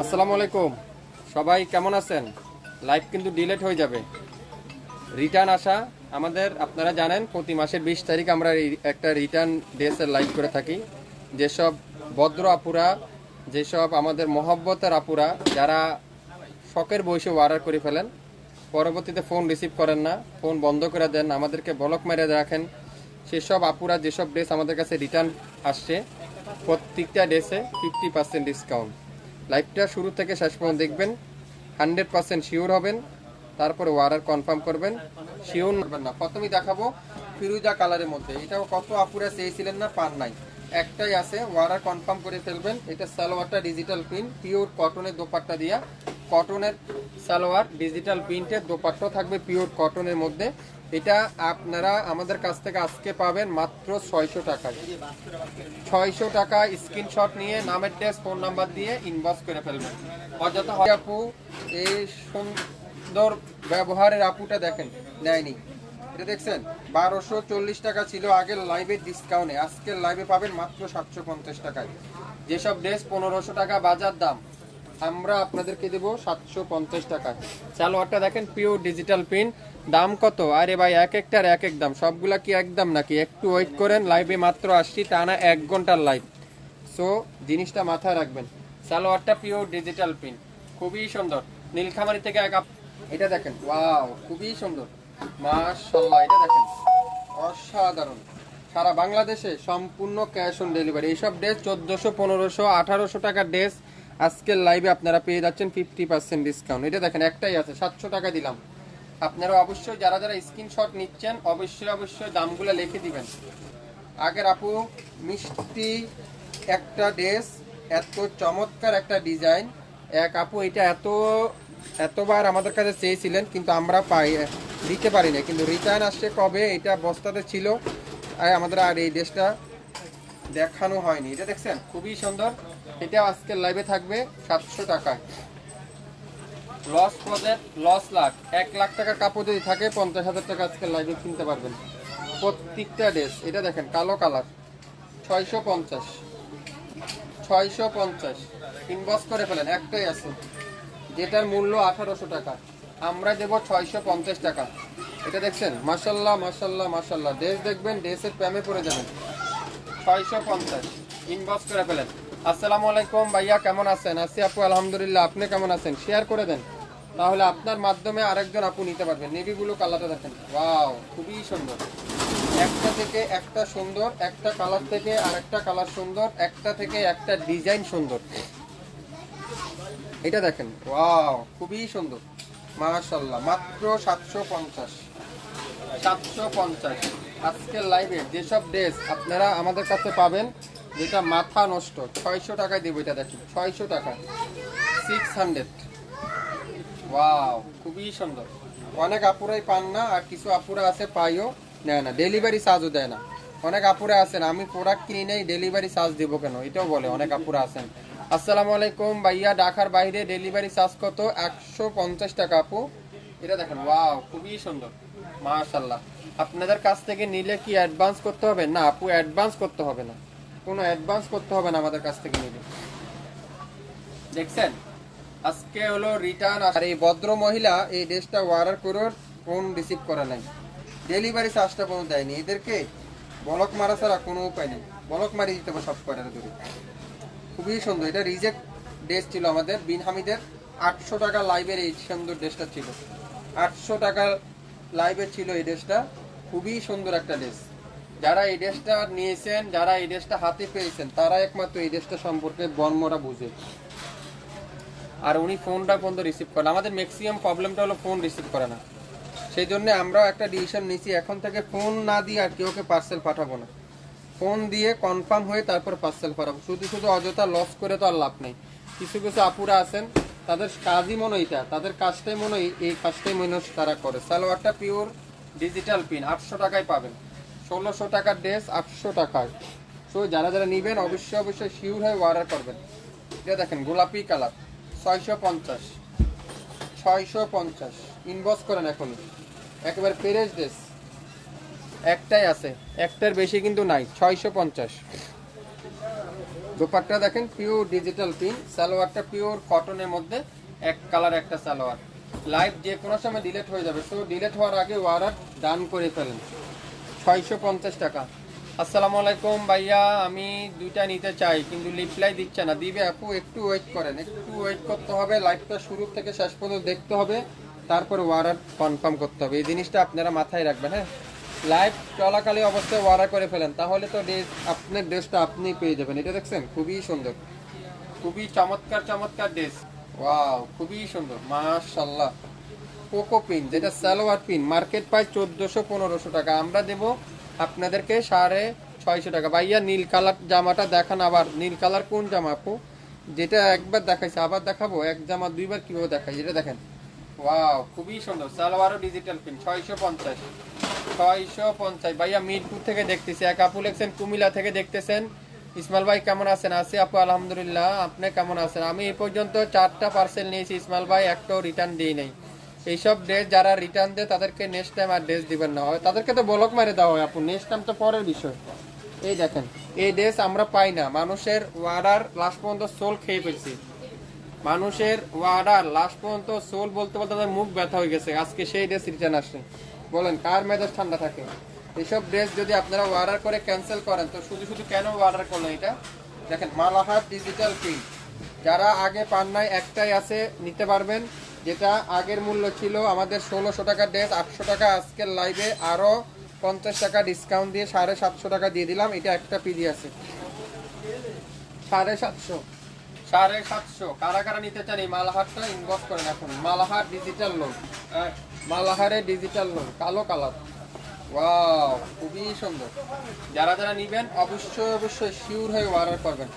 আসসালামু আলাইকুম, সবাই কেমন আছেন? লাইভ কিন্তু ডিলেট হয়ে যাবে। রিটার্ন আসা আমাদের, আপনারা জানেন প্রতি মাসের 20 তারিখ আমরা একটা রিটার্ন ডেসের লাইভ করে থাকি। যেসব ভদ্র আপুরা, যেসব আমাদের মহব্বতের আপুরা যারা শখের বয়সে অর্ডার করে ফেলেন, পরবর্তীতে ফোন রিসিভ করেন না, ফোন বন্ধ করে দেন, আমাদেরকে ব্লক মেরে রাখেন, সেসব আপুরা যেসব ড্রেস আমাদের কাছে রিটার্ন আসছে প্রত্যেকটা ড্রেসে 50% ডিসকাউন্ট। লাইভটা শুরু থেকে শেষ পর্যন্ত দেখবেন, 100% শিওর হবেন, তারপরে অর্ডার কনফার্ম করবেন। শিওর করবেন না। প্রথমেই দেখাবো ফিরোজা কালারের মধ্যে, এটাও কত আপুরা চেয়েছিলেন না, পান নাই, একটাই আছে, অর্ডার কনফার্ম করে ফেলবেন। এটা সালোয়ারটা ডিজিটাল প্রিন্ট, পিওর কটনের দোপাট্টা দিয়া, কটনের সালোয়ার, ডিজিটাল প্রিন্টের দোপাট্টা থাকবে পিওর কটনের মধ্যে। এটা আপনারা আমাদের কাছ থেকে আজকে পাবেন মাত্র 600 টাকায়। 600 টাকা স্ক্রিনশট নিয়ে নামের ড্রেস ফোন নাম্বার দিয়ে ইনবক্স করে ফেলবেন। অযথা আপু এই সুন্দর ব্যবহারের আপুটা দেখেন নেয়নি, এটা দেখছেন 1240 টাকা ছিল আগের লাইভের ডিসকাউন্টে, আজকের লাইভে পাবেন মাত্র 750 টাকায়। যেসব ড্রেস 1500 টাকা বাজার দাম, আমরা আপনাদেরকে দেবো 750 টাকায়। সালোয়ারটা দেখেন পিওর ডিজিটাল প্রিন্ট, দাম কত? আরে ভাই এক একটার এক এক দাম, সবগুলা কি একদম নাকি? একটু ওয়েট করেন, লাইভে মাত্র আসছি, তা না 1 ঘন্টার লাইভ। সো জিনিসটা মাথায় রাখবেন। সালোয়ারটা পিওর ডিজিটাল প্রিন্ট, খুবই সুন্দর, নীলখামারি থেকে এটা দেখেন, ওয়াও খুবই সুন্দর, মাশাআল্লাহ। এটা দেখেন অসাধারণ, সারা বাংলাদেশে সম্পূর্ণ ক্যাশ অন ডেলিভারি। এইসব ড্রেস 1400, 1500, 1800 টাকার ড্রেস আজকের লাইভে আপনারা পেয়ে যাচ্ছেন 50% ডিসকাউন্ট। এটা দেখেন একটাই আছে, 700 টাকা দিলাম। আপনারা অবশ্যই যারা যারা স্ক্রিনশট নিচ্ছেন অবশ্যই দামগুলো লিখে দিবেন। আগের আপু মিষ্টি একটা ড্রেস, এত চমৎকার একটা ডিজাইন, এক আপু এটা এতবার আমাদের কাছে চেয়েছিলেন কিন্তু আমরা দিতে পারি না, কিন্তু রিটার্ন আসছে কবে, এটা বস্তাতে ছিল আমাদের, আর এই ড্রেসটা দেখানো হয়নি। এটা দেখছেন খুবই সুন্দর, এটা আজকের লাইভে থাকবে 700 টাকায়। Loss project loss lakh, 1 lakh টাকার কাপড় যদি থাকে 50,000 টাকা আজকের লাইভে কিনতে পারবেন প্রত্যেকটা ড্রেস। এটা দেখেন কালো কালার, 650 ইনবক্স করে ফেলেন, একটাই আছে যেটার মূল্য 1800 টাকা, আমরা দেব 650 টাকা। এটা দেখছেন মাশাল্লাহ মাশাল্লাহ মাশাল্লাহ, ড্রেস দেখবেন ড্রেসের প্রেমে পড়ে যাবেন। 650 ইনবক্স করে ফেলেন। আসসালামু আলাইকুম ভাইয়া, কেমন আছেন? আছি আপু আলহামদুলিল্লাহ, আপনি কেমন আছেন? শেয়ার করে দেন, তাহলে আপনার মাধ্যমে আরেকজন আপু নিতে পারবেন। নেভি ব্লু কালারটা দেখেন, ওয়াও খুবই সুন্দর, একটা থেকে একটা সুন্দর, একটা কালার থেকে আরেকটা কালার সুন্দর, একটা থেকে একটা ডিজাইন সুন্দর। এটা দেখেন ওয়াও খুবই সুন্দর, মাশাআল্লাহ। মাত্র 750 আজকের লাইভে যেসব ড্রেস আপনারা আমাদের কাছে পাবেন, যেটা মাথা নষ্ট, 600 টাকায় দেবো। এটা দেখেন 600 টাকা, 600। ওয়াও খুবই সুন্দর, অনেক আপুরাই পান না, আর কিছু আপুরা আছে পাইও নেয় না, ডেলিভারি চার্জও দেয় না। অনেক আপুরা আছেন আমি প্রোডাক্ট কিনি নেই, ডেলিভারি চার্জ দেবো কেন, এটাও বলে অনেক আপুরা আছেন। আসসালামু আলাইকুম ভাইয়া, ঢাকার বাইরে ডেলিভারি চার্জ কত? 150 টাকা আপু। এটা দেখেন ওয়াও খুবই সুন্দর, মাশাআল্লাহ। আপনাদের কাছ থেকে নিলে কি অ্যাডভান্স করতে হবে? না আপু, অ্যাডভান্স করতে হবে না, কোনো অ্যাডভান্স করতে হবে না আমাদের কাছ থেকে নিলে। দেখছেন আজকে হলো রিটার্ন, আর এই ভদ্র মহিলা এই ড্রেসটা অর্ডার করে ফোন রিসিভ করে নাই, ডেলিভারি চার্জটা কোনো দেয়নি। এদেরকে বলক মারা ছাড়া কোনো উপায় নেই, বলক মারি দিতে হবে সব কয়টার দূরে। খুবই সুন্দর, এটা রিজেক্ট ড্রেস ছিল আমাদের বিন হামিদের। 800 টাকা লাইভের এই সুন্দর ড্রেসটা ছিল, 800 টাকা লাইভের ছিল এই ড্রেসটা, খুবই সুন্দর একটা ড্রেস। যারা এই ড্রেসটা নিয়েছেন, যারা এই ড্রেসটা হাতে পেয়েছেন, তারা একমাত্র এই ড্রেসটা সম্পর্কে বর্মরা বুঝে। আর উনি ফোনটা পর্যন্ত রিসিভ করেন, আমাদের ম্যাক্সিমাম প্রবলেমটা হলো ফোন রিসিভ করে না। সেই জন্য আমরাও একটা ডিসিশন নিয়েছি, এখন থেকে ফোন না দিয়ে আর কেউকে পার্সেল পাঠাবো না, ফোন দিয়ে কনফার্ম হয়ে তারপর পার্সেল পাঠাবো। শুধু অযথা লস করে তো আর লাভ নেই। কিছু আপুরা আছেন তাদের কাজই মনে এটা, তাদের কাজটাই মনে এই কাজটাই মনে তারা করে। সালোয়ারটা পিওর ডিজিটাল প্রিন্ট, 800 টাকায় পাবেন। 1600 টাকার ড্রেস 800 টাকায়। সো যারা যারা নেবেন অবশ্যই শিওর হয়ে অর্ডার করবেন। এটা দেখেন গোলাপি কালার, 650 ইনবক্স করেন এখনই, একেবারে ফ্রেশ ড্রেস, একটাই আছে, একটার বেশি কিন্তু নাই। 650 দোপাট্টা দেখেন পিওর ডিজিটাল প্রিন্ট, সালোয়ারটা পিওর কটনের মধ্যে, এক কালার একটা সালোয়ার। লাইভ যে কোনো সময় ডিলিট হয়ে যাবে, সো ডিলিট হওয়ার আগে অর্ডার ডান করে ফেলেন। 650 টাকা। আসসালামু আলাইকুম ভাইয়া, আমি দুইটা নিতে চাই কিন্তু রিপ্লাই দিচ্ছে না। দিবে আপু, একটু ওয়েট করেন, একটু ওয়েট করতে হবে। লাইভটা শুরু থেকে শেষ পর্যন্ত দেখতে হবে, তারপরে অর্ডার কনফার্ম করতে হবে। এই জিনিসটা আপনারা মাথায় রাখবেন। হ্যাঁ, লাইভ চলাকালীন অবস্থায় অর্ডার করে ফেলেন, তাহলে তো আপনার ড্রেসটা আপনি পেয়ে যাবেন। এটা দেখছেন, খুবই সুন্দর, খুবই চমৎকার চমৎকার ড্রেস। ওয়াও, খুবই সুন্দর মাশাআল্লাহ। কোকো পিন, যেটা সালোয়ার পিন, মার্কেট প্রাইস 1400-1500 টাকা, আমরা দেব আপনাদেরকে 650 টাকা। ভাইয়া নীল কালার জামাটা দেখান। আবার নীল কালার কোন জামা আপু? যেটা একবার দেখাইছে আবার দেখাবো? এক জামা দুইবার কিভাবে দেখাই? এটা দেখেন, ওয়াও, খুবই সুন্দর। সালোয়ারও ডিজিটাল পিন, 650। 650 ভাইয়া মিরপুর থেকে দেখতেছি। এক আপু লেখছেন কুমিল্লা থেকে দেখতেছেন। ইসমাইল ভাই কেমন আছেন? আছি আপু আলহামদুলিল্লাহ, আপনি কেমন আছেন? আমি এই পর্যন্ত 4টা পার্সেল নিয়েছি ইসমাইল ভাই, একটাও রিটার্ন দিই নাই। এইসব ড্রেস যারা রিটার্ন দেয় তাদেরকে নেক্সট টাইম আর ড্রেস দিবেন না, হয় তাদেরকে তো ব্লক মারে দেওয়া হয় আপু, নেক্সট টাইম তো পরের বিষয়। এই দেখেন, এই ড্রেস আমরা পাই না, মানুষের অর্ডার লাস্ট পর্যন্ত সোল খেয়ে ফেলছি। মানুষের অর্ডার লাস্ট পর্যন্ত সোল বলতে বলতে তাদের মুখ ব্যথা হয়ে গেছে, আজকে সেই ড্রেস রিটার্ন আসছে। বলেন কার মেজাজ ঠান্ডা থাকে? এইসব ড্রেস যদি আপনারা অর্ডার করে ক্যান্সেল করেন তো শুধু শুধু কেন অর্ডার করলেন? এটা দেখেন, মালাহার ডিজিটাল প্রিন্ট, যারা আগে পান নাই একটাই আছে, নিতে পারবেন। যেটা আগের মূল্য ছিল আমাদের 1600 টাকার ড্রেস, 800 টাকা আজকের লাইভে আরও 50 টাকা ডিসকাউন্ট দিয়ে 750 টাকা দিয়ে দিলাম। এটা একটা পিডি আছে 750, 750। কারা কারা নিতে চান এই মালাহারটা ইনবক্স করেন এখন। মালাহার ডিজিটাল লোন, মালাহারের ডিজিটাল লোন, কালো কালার। ওয়াও, খুবই সুন্দর। যারা যারা নিবেন অবশ্যই অবশ্যই শিওর হয়ে অর্ডার করবেন।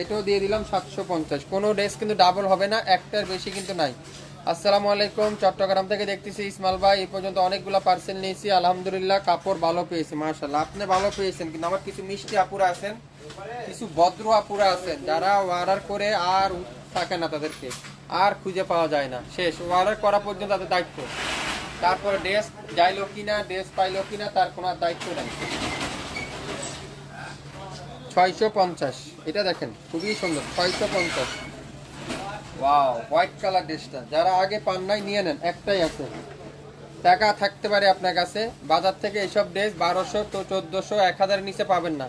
এটাও দিয়ে দিলাম 750। কোনো ড্রেস কিন্তু ডাবল হবে না, একটার বেশি কিন্তু নাই। আসসালামু আলাইকুম, চট্টগ্রাম থেকে দেখতেছি ইসমাইল ভাই। এই পর্যন্ত অনেকগুলো পার্সেল নিয়েছি, আলহামদুলিল্লাহ কাপড় ভালো পেয়েছি মাশাআল্লাহ। আপনি ভালো পেয়েছেন, কিন্তু আমার কিছু মিষ্টি আপুরা আছেন, কিছু ভদ্র আপুরা আছেন যারা অর্ডার করে আর থাকে না, তাদেরকে আর খুঁজে পাওয়া যায় না, শেষ। অর্ডার করা পর্যন্ত তাদের দায়িত্ব, তারপরে ড্রেস যাইলো কিনা, ড্রেস পাইলো কিনা, তার কোনো দায়িত্ব নাই। 650। এটা দেখেন, খুবই সুন্দর, 650। ওয়াও, হোয়াইট কালার ড্রেসটা যারা আগে পান নাই নিয়ে নেন, একটাই আছে। টাকা থাকতে পারে আপনার কাছে, বাজার থেকে এইসব ড্রেস 1200 তো 1400, 1000 নিচে পাবেন না।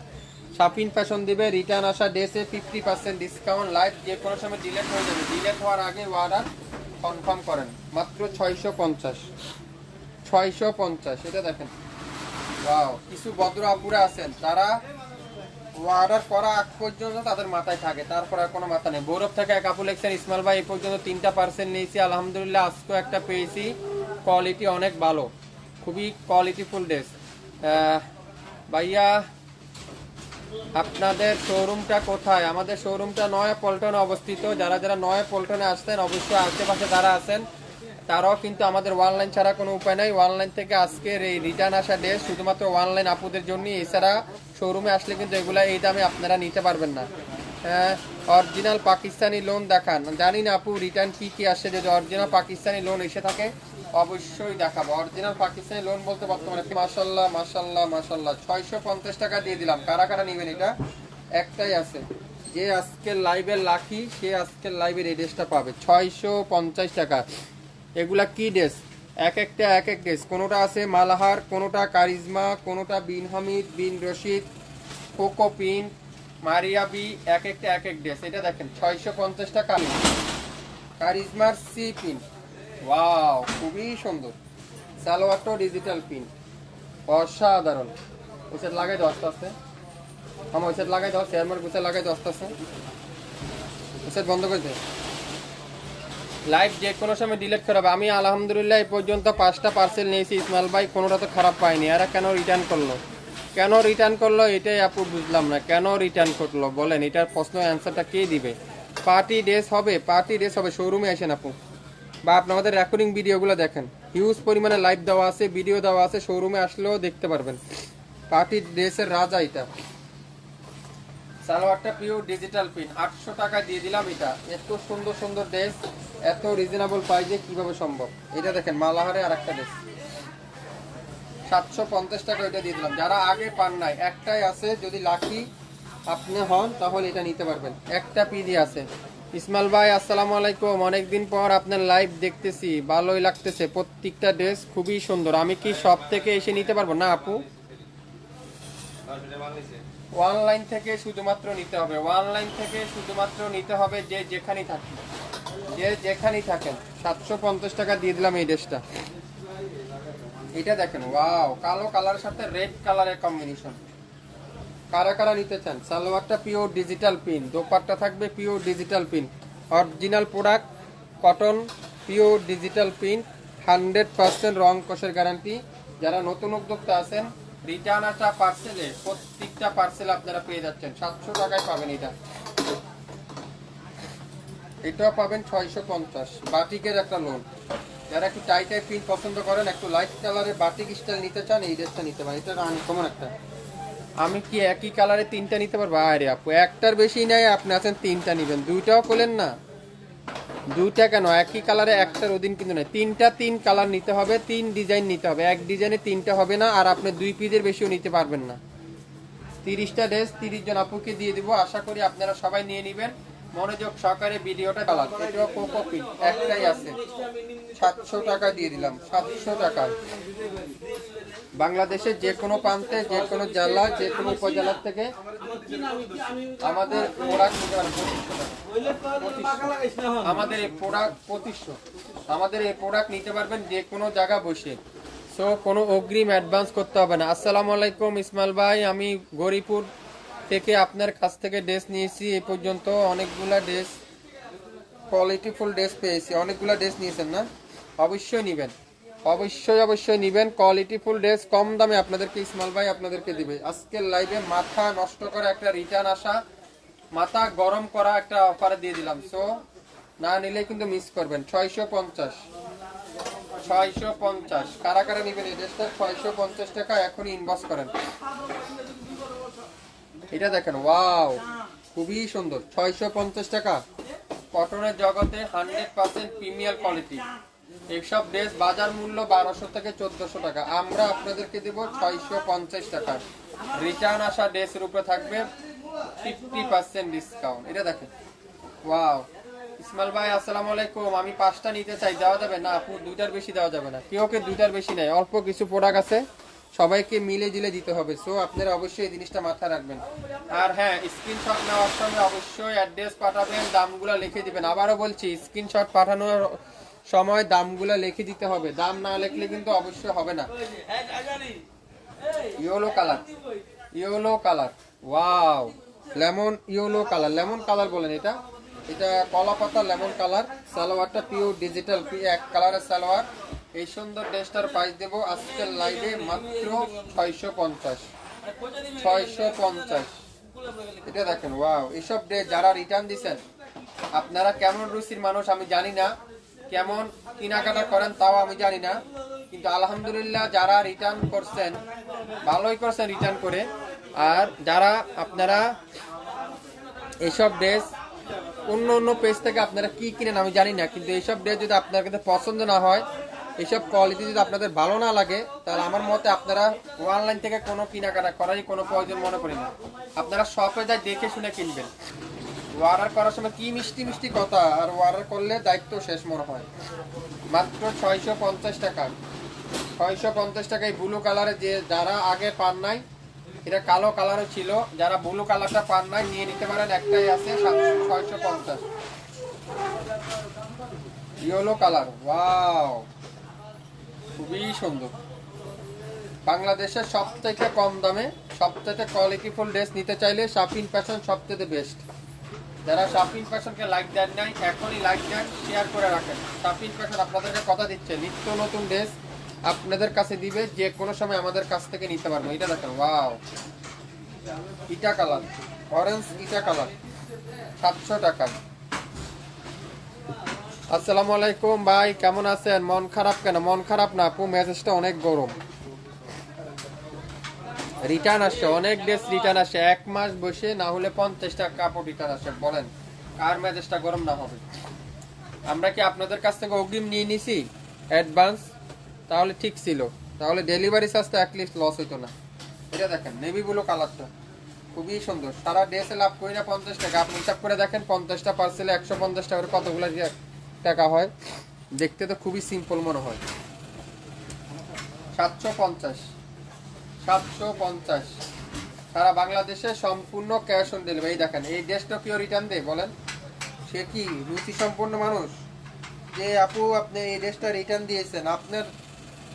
শাপিন ফ্যাশন দিবে রিটার্ন আসা ড্রেসে 50% ডিসকাউন্ট। লাইভ যে কোনো সময় ডিলেট হয়ে যাবে, ডিলেট হওয়ার আগে অর্ডার কনফার্ম করেন। মাত্র 650, 650। এটা দেখেন, ওয়াও, কিছু ভদ্র আপুরা আছেন তারা অর্ডার করা আগ পর্যন্ত তাদের মাথায় থাকে, তারপর আর কোনো মাথা নেই। গৌরব থেকে এক আপু লেখছেন ইসমাইল ভাই এই পর্যন্ত 3টা পার্সেল নিয়েছি, আলহামদুলিল্লাহ আজকেও একটা পেয়েছি, কোয়ালিটি অনেক ভালো, খুবই কোয়ালিটিফুল ড্রেস। ভাইয়া আপনাদের শোরুমটা কোথায়? আমাদের শোরুমটা নয়া পল্টনে অবস্থিত। যারা যারা নয়া পল্টনে আসছেন অবশ্যই আশেপাশে যারা আছেন তারাও কিন্তু আমাদের অনলাইন ছাড়া কোনো উপায় নাই। অনলাইন থেকে আজকের এই রিটার্ন আসা ড্রেস শুধুমাত্র অনলাইন আপুদের জন্য, এছাড়া শোরুমে আসলে কিন্তু এগুলা এই দামে আপনারা নিতে পারবেন না। অরিজিনাল পাকিস্তানি লোন দেখান। জানি না আপু রিটার্ন কি কি আসে, যদি অরিজিনাল পাকিস্তানি লোন এসে থাকে অবশ্যই দেখাবো। অরিজিনাল পাকিস্তানি লোন বলতে বর্তমানে মাশাল্লাহ মাশাল্লাহ মাশাল্লাহ 650 টাকা দিয়ে দিলাম। কারা কারা নেবেন? এটা একটাই আছে, যে আজকের লাইভের লাকি সে আজকের লাইভের এই ড্রেসটা পাবে 650 টাকা। এগুলা কি ড্রেস? এক একটা এক এক ড্রেস, কোনোটা আছে মালাহার, কোনোটা কারিজমা, কোনোটা বিন হামিদ, বিন রশিদ, কোকো পিন, মারিয়াবি, এক একটা এক এক ড্রেস। এটা দেখেন 650 টাকা। কারিজমার সি পিন, ওয়াও, খুবই সুন্দর। সালোয়ারটাও ডিজিটাল পিন, অসাধারণ। ওই সেট লাগাই দাও আস্তে আস্তে, আমার ওই সেট লাগাই দাও, চেয়ারম্যান গুছে লাগাই দাও আস্তে আস্তে, ওই সেট বন্ধ করে দেয়। লাইভ যে কোনো সময় ডিলিট করাবে। আমি আলহামদুলিল্লাহ এই পর্যন্ত 5টা পার্সেল নিয়েছি ইসমাইল ভাই, কোনোটা তো খারাপ পাইনি। এরা কেন রিটার্ন করলো? কেন রিটার্ন করলো এটাই আপু বুঝলাম না, কেন রিটার্ন করলো বলেন? এটার প্রশ্ন অ্যান্সারটা কে দিবে? পার্টি ড্রেস হবে, পার্টি ড্রেস হবে, শোরুমে আসেন আপু, বা আপনাদের রেকর্ডিং ভিডিওগুলো দেখেন, হিউজ পরিমাণে লাইভ দেওয়া আছে, ভিডিও দেওয়া আছে, শোরুমে আসলেও দেখতে পারবেন। পার্টি ড্রেসের রাজা এটা। সালোয়ারটা পিওর ডিজিটাল প্রিন্ট, 800 টাকা দিয়ে দিলাম। এটা এত সুন্দর সুন্দর ড্রেস এত রিজনেবল প্রাইসে কিভাবে সম্ভব? এটা দেখেন মালাহারে আর একটা ড্রেস 750 টাকা, এটা দিয়ে দিলাম। যারা আগে পান নাই একটাই আছে, যদি লাকি আপনি হন তাহলে এটা নিতে পারবেন। একটা পিডি আছে। ইসমাইল ভাই আসসালামু আলাইকুম, অনেকদিন পর আপনার লাইভ দেখতেছি, ভালোই লাগতেছে। প্রত্যেকটা ড্রেস খুবই সুন্দর। আমি কি শপ থেকে এসে নিতে পারবো? না আপু, অনলাইন থেকে শুধুমাত্র নিতে হবে। অনলাইন থেকে শুধুমাত্র নিতে হবে যে যেখানেই থাকেন, যে যেখানেই থাকেন। 750 টাকা দিয়ে দিলাম এই ড্রেসটা। এটা দেখেন, ওয়াও, কালো কালারের সাথে রেড কালারের কম্বিনেশন। কারা কারা নিতে চান? সালোয়ারটা পিওর ডিজিটাল প্রিন্ট, দোপাট্টা থাকবে pure digital print, original product, cotton, pure digital print, 100% রং কষের গ্যারান্টি। যারা নতুন উদ্যোক্তা আছেন, রিটার্ন আসা পার্সেলে, প্রত্যেকটা পার্সেল আপনারা পেয়ে যাচ্ছেন 700 টাকায় পাবেন। এটাও পাবেন 650। বাটিকের একটা লোন। যারা একটু টাই টাই প্রিন্ট পছন্দ করেন, একটু লাইট কালারের বাটিক স্টাইল নিতে চান, এই ড্রেসটা নিতে পারেন। এটা আনকমন একটা। আমি কি একই কালারে তিনটা নিতে পারবো? আরে আপু, একটার বেশি নেয়, আপনি আছেন তিনটা নিবেন, দুইটাও করলেন না। দুইটা কেন, একই কালারে একটার ওদিন কিন্তু নয়, তিন কালার নিতে হবে, 3 ডিজাইন নিতে হবে। এক ডিজাইনে 3টা হবে না, আর আপনি 2 পিসের বেশিও নিতে পারবেন না। 30টা ড্রেস 30 জন আপুকে দিয়ে দিব। আশা করি আপনারা সবাই নিয়ে নেবেন। মনোযোগ সহকারে ভিডিওটা চালান। এটাও কোকো পিন, একটাই আছে, 700 টাকা দিয়ে দিলাম। 700 টাকা। বাংলাদেশের যে কোনো প্রান্তে, যে কোনো জেলা, যে কোনো উপজেলার থেকে আমাদের প্রোডাক্ট নিতে পারেন। 2500 আমাদের এই প্রোডাক্ট, 2500 আমাদের এই প্রোডাক্ট নিতে পারবেন যে কোনো জায়গা বসে। সো কোনো অগ্রিম অ্যাডভান্স করতে হবে না। আসসালামু আলাইকুম ইসমাইল ভাই, আমি গরিপুর থেকে আপনার কাছ থেকে ড্রেস নিয়েছি। এই পর্যন্ত অনেকগুলা ড্রেস, কোয়ালিটিফুল ড্রেস পেয়েছি। অনেকগুলা ড্রেস নিয়েছেন না? অবশ্যই নেবেন, অবশ্যই নেবেন। কোয়ালিটিফুল ড্রেস কম দামে আপনাদেরকে ইসমাইল ভাই আপনাদেরকে দিবে। আজকের লাইভে মাথা নষ্ট করা একটা রিটার্ন আসা, মাথা গরম করা একটা অফারে দিয়ে দিলাম। সো না নিলে কিন্তু মিস করবেন। 650, 650। কারা কারা নেবেন এই ড্রেসটা? 650 টাকা এখনই ইনবক্স করেন। এটা দেখেন, ওয়াও, খুবই সুন্দর। 650 টাকা। কটনের জগতে 100% প্রিমিয়ার কোয়ালিটি। এইসব ড্রেস বাজার মূল্য 1200 থেকে 1400 টাকা, আমরা আপনাদেরকে দেব 650 টাকা। রিটার্ন আসা ড্রেসের উপরে থাকবে 50% ডিসকাউন্ট। এটা দেখেন, ওয়াও। ইসমাইল ভাই আসসালামু আলাইকুম, আমি 5টা নিতে চাই, দেওয়া যাবে? না আপু, 2টার বেশি দেওয়া যাবে না। কেউকে 2টার বেশি নেই, অল্প কিছু প্রোডাক্ট আছে, সবাইকে মিলে জিলে দিতে হবে। সো আপনারা অবশ্যই এই জিনিসটা মাথায় রাখবেন। আর হ্যাঁ, স্ক্রিনশট নেওয়ার সময় অবশ্যই অ্যাড্রেস পাঠাবেন, দামগুলো লিখে দিবেন। আবারও বলছি, স্ক্রিনশট পাঠানোর সময় দামগুলো লিখে দিতে হবে। দাম না লিখলে কিন্তু অবশ্যই হবে না। Yellow colour, yellow colour, wow, lemon yellow colour, lemon colour বলেন এটা। এটা কলা পাতা লেমন কালার। সালোয়ারটা পিওর ডিজিটাল, এক কালারের সালোয়ার। এই সুন্দর ড্রেসটার প্রাইস দেব আজকের লাইভে মাত্র 650। 650। এটা দেখেন, ওয়াও। এইসব ড্রেস যারা রিটার্ন দিচ্ছেন, আপনারা কেমন রুচির মানুষ আমি জানি না, কেমন কেনাকাটা করেন তাও আমি জানি না, কিন্তু আলহামদুলিল্লাহ যারা রিটার্ন করছেন, ভালোই করছেন রিটার্ন করে। আর যারা আপনারা এইসব ড্রেস অন্য পেজ থেকে আপনারা কি কিনেন আমি জানি না, কিন্তু এইসব ড্রেস যদি আপনার কাছে পছন্দ না হয়, এইসব কোয়ালিটি যদি আপনাদের ভালো না লাগে, তাহলে আমার মতে আপনারা অনলাইন থেকে কোনো কেনাকাটা করারই কোনো প্রয়োজন মনে করি না। আপনারা শপে যাই দেখে শুনে কিনবেন। অর্ডার করার সময় কি মিষ্টি মিষ্টি কথা, আর অর্ডার করলে দায়িত্ব শেষ মনে হয়। মাত্র 650 টাকা। 650 টাকায় ব্লু কালারে, যে যারা আগে পান নাই, এটা কালো কালারও ছিল, যারা ব্লু কালারটা পান নাই নিয়ে নিতে পারেন, একটাই আছে 650। ইয়েলো কালার, ওয়াও, খুবই সুন্দর। বাংলাদেশের সবথেকে কম দামে সবথেকে কোয়ালিটিফুল ড্রেস নিতে চাইলে শাপিন ফ্যাশন সবথেকে বেস্ট। যারা শাপিন ফ্যাশনকে লাইক দেন নাই, এখনই লাইক দেন, শেয়ার করে রাখেন। শাপিন ফ্যাশন আপনাদেরকে কথা দিচ্ছে, নিত্য নতুন ড্রেস আপনাদের কাছে দিবে, যে কোনো সময় আমাদের কাছ থেকে নিতে পারবো। এটা দেখেন, ওয়াও, ইটা কালার, অরেঞ্জ ইটা কালার, 700 টাকা। আসসালামু আলাইকুম ভাই, কেমন আছেন? মন খারাপ কেন? মন খারাপ না আপু, মেজাজটা অনেক গরম। রিটার্ন আসছে, অনেক ড্রেস রিটার্ন আসে, 1 মাস বসে না হলে 50টা কাপড় রিটার্ন আসে। বলেন কার মেজাজটা গরম না হবে? আমরা কি আপনাদের কাছ থেকে অগ্রিম নিয়ে নিছি অ্যাডভান্স? তাহলে ঠিক ছিল, তাহলে ডেলিভারি চার্জটা অ্যাটলিস্ট লস হইতো না। এটা দেখেন, নেভি ব্লু কালারটা, খুবই সুন্দর। সারা ড্রেসে লাভ করি না 50 টাকা, আপনি হিসাব করে দেখেন 50টা পার্সেলে 150 টাকা করে কতগুলো টাকা হয়। দেখতে তো খুবই সিম্পল মনে হয়। 750, 750 সারা বাংলাদেশে সম্পূর্ণ ক্যাশ অন ডেলিভারি। দেখেন এই ড্রেসটা কেউ রিটার্ন দেয় বলেন? সে কি রুচি সম্পন্ন মানুষ যে আপু আপনি এই ড্রেসটা রিটার্ন দিয়েছেন? আপনার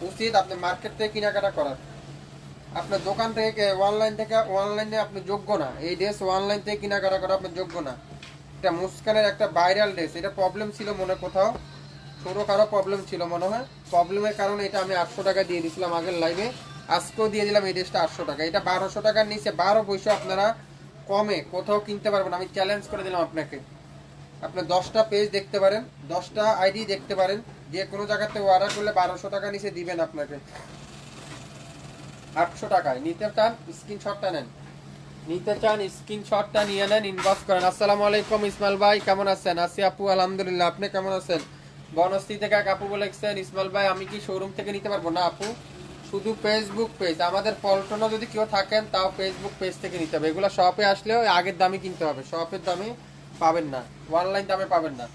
উচিত আপনি মার্কেট থেকে কেনাকাটা করার। আপনার দোকান থেকে অনলাইনে আপনি যোগ্য না। এই ড্রেস অনলাইন থেকে কেনাকাটা করা আপনার যোগ্য না। এটা মুস্কানের একটা ভাইরাল ড্রেস। এটা প্রবলেম ছিল মনে কোথাও, ছোটো কারো প্রবলেম ছিল মনে হয়। প্রবলেমের কারণে এটা আমি 800 টাকা দিয়ে দিয়েছিলাম আগের লাইভে, আজকেও দিয়ে দিলাম এই ড্রেসটা 800 টাকা। এটা 1200 টাকার নিচে 12 পয়সা আপনারা কমে কোথাও কিনতে পারবেন। আমি চ্যালেঞ্জ করে দিলাম আপনাকে। আপনি 10টা পেজ দেখতে পারেন, 10টা আইডি দেখতে পারেন, যে কোনো জায়গাতে অর্ডার করলে 1200 টাকা নিচে দিবেন আপনাকে। 800 টাকায় নিতে চান স্ক্রিনশটটা নেন, নিতে চান স্ক্রিনশটটা নিয়ে নেন, ইনবক্স করেন। আসসালামু আলাইকুম ইসমাইল ভাই, কেমন আছেন? আসি আপু আলহামদুলিল্লাহ, আপনি কেমন আছেন? বনশ্রী থেকে এক আপু বলেছেন ইসমাইল ভাই আমি কি শোরুম থেকে নিতে পারবো? না আপু, শুধু ফেসবুক পেজ। আমাদের পল্টনে যদি কেউ থাকেন তাও ফেসবুক পেজ থেকে নিতে হবে। এগুলো শপে আসলেও আগের দামে কিনতে হবে, শপের দামে পাবেন না, অনলাইন দামে পাবেন না।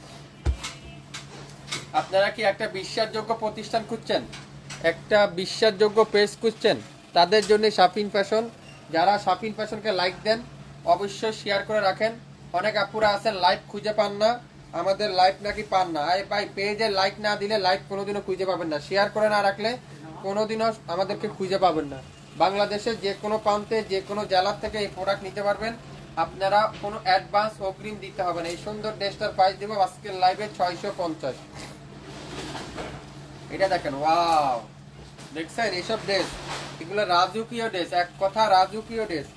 আপনারা কি একটা বিশ্বাসযোগ্য প্রতিষ্ঠান খুঁজছেন, একটা বিশ্বাসযোগ্য পেজ খুঁজছেন? তাদের জন্য শাফিন ফ্যাশন। যারা শাফিন ফ্যাশনকে লাইক দেন অবশ্যই শেয়ার করে রাখেন। অনেক আপুরা আছেন লাইভ খুঁজে পান না, আমাদের লাইভ নাকি পান না। আরে ভাই, পেজে লাইক না দিলে লাইভ কোনোদিনও খুঁজে পাবেন না, শেয়ার করে না রাখলে কোনোদিনও আমাদেরকে খুঁজে পাবেন না। বাংলাদেশের যে কোনো প্রান্তে যে কোনো জেলার থেকে এই প্রোডাক্ট নিতে পারবেন। আপনারা কোনো অ্যাডভান্স অগ্রিম দিতে হবে না। এই সুন্দর ড্রেসটার প্রাইস দিব আজকের লাইভে 650। এটা দেখেন, ওয়াও, দেখছেন এইসব ড্রেস? এগুলো রাজকীয় ড্রেস, এক কথা রাজকীয় ড্রেস।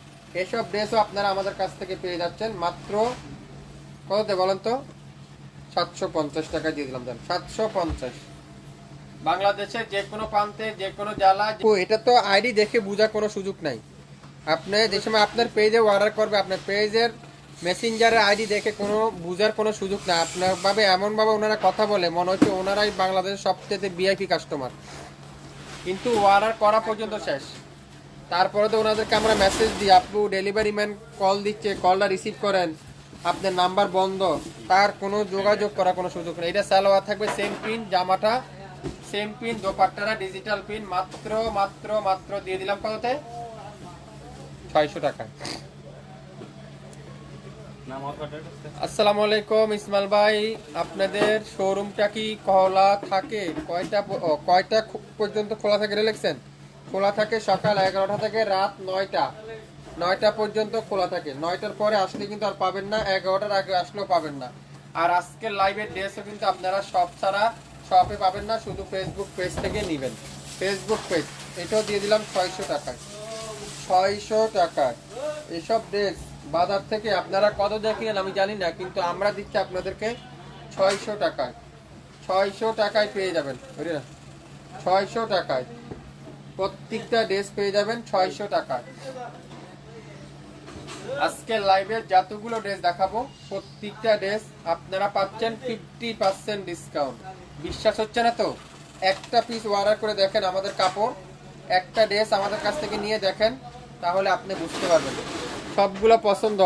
এসব ড্রেসও আপনারা আমাদের কাছ থেকে পেয়ে যাচ্ছেন মাত্র কততে বলেন তো? 750 টাকা দিয়ে দিলাম। দেন 750। বাংলাদেশের যে কোনো প্রান্তে যে কোনো জেলা। এটা তো আইডি দেখে বোঝার কোনো সুযোগ নাই। আপনি যে সময় আপনার পেজে অর্ডার করবে, আপনার পেজের মেসেঞ্জারের আইডি দেখে কোনো বুঝার কোনো সুযোগ না। আপনার ভাবে এমনভাবে ওনারা কথা বলে মনে হচ্ছে ওনারাই বাংলাদেশের সবচেয়ে ভিআইপি কাস্টমার, কিন্তু অর্ডার করা পর্যন্ত শেষ। তারপরে তো ওনাদেরকে আমরা মেসেজ দিই, আপু ডেলিভারি ম্যান কল দিচ্ছে, কলটা রিসিভ করেন, আপনার নাম্বার বন্ধ, তার কোনো যোগাযোগ করার কোনো সুযোগ নেই। এটা সালোয়ার থাকবে সেম প্রিন্ট, জামাটা সেম প্রিন্ট, দোপাট্টাটা ডিজিটাল প্রিন্ট। মাত্র মাত্র মাত্র দিয়ে দিলাম কততে? 600 টাকা। আসসালামু আলাইকুম ইসমাইল ভাই, আপনাদের শোরুমটা কি খোলা থাকে? কয়টা পর্যন্ত খোলা থাকে লিখছেন? খোলা থাকে সকাল 11টা থেকে রাত 9টা পর্যন্ত খোলা থাকে। 9টার পরে আসলে কিন্তু আর পাবেন না, 11টার আগে আসলেও পাবেন না। আর আজকের লাইভের ড্রেসও কিন্তু আপনারা শপ ছাড়া শপে পাবেন না, শুধু ফেসবুক পেজ থেকে নেবেন। ফেসবুক পেজ এটাও দিয়ে দিলাম 600 টাকায়। 600 টাকায় এসব ড্রেস বাজার থেকে আপনারা কত দেখেন আমি জানি না, কিন্তু আমরা দিচ্ছি আপনাদেরকে 600 টাকায়। 600 টাকায় পেয়ে যাবেন, 600 টাকায় প্রত্যেকটা ড্রেস পেয়ে যাবেন 600 টাকায়। আজকে লাইভের যতগুলো ড্রেস দেখাবো প্রত্যেকটা ড্রেস আপনারা পাচ্ছেন 50% ডিসকাউন্ট। বিশ্বাস হচ্ছে না তো? একটা পিস অর্ডার করে দেখেন আমাদের কাপড়, একটা ড্রেস আমাদের কাছ থেকে নিয়ে দেখেন, তাহলে আপনি বুঝতে পারবেন। সবগুলো পছন্দ,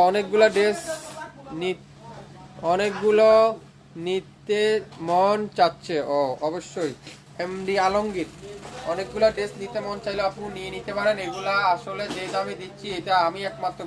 অনেকগুলো নিতে মন চাচ্ছে। ও অবশ্যই এমডি আলমগীর, অনেকগুলো ড্রেস নিতে মন চাইলে আপনি নিয়ে নিতে পারেন। এগুলা আসলে যে দামে দিচ্ছি এটা আমি একমাত্র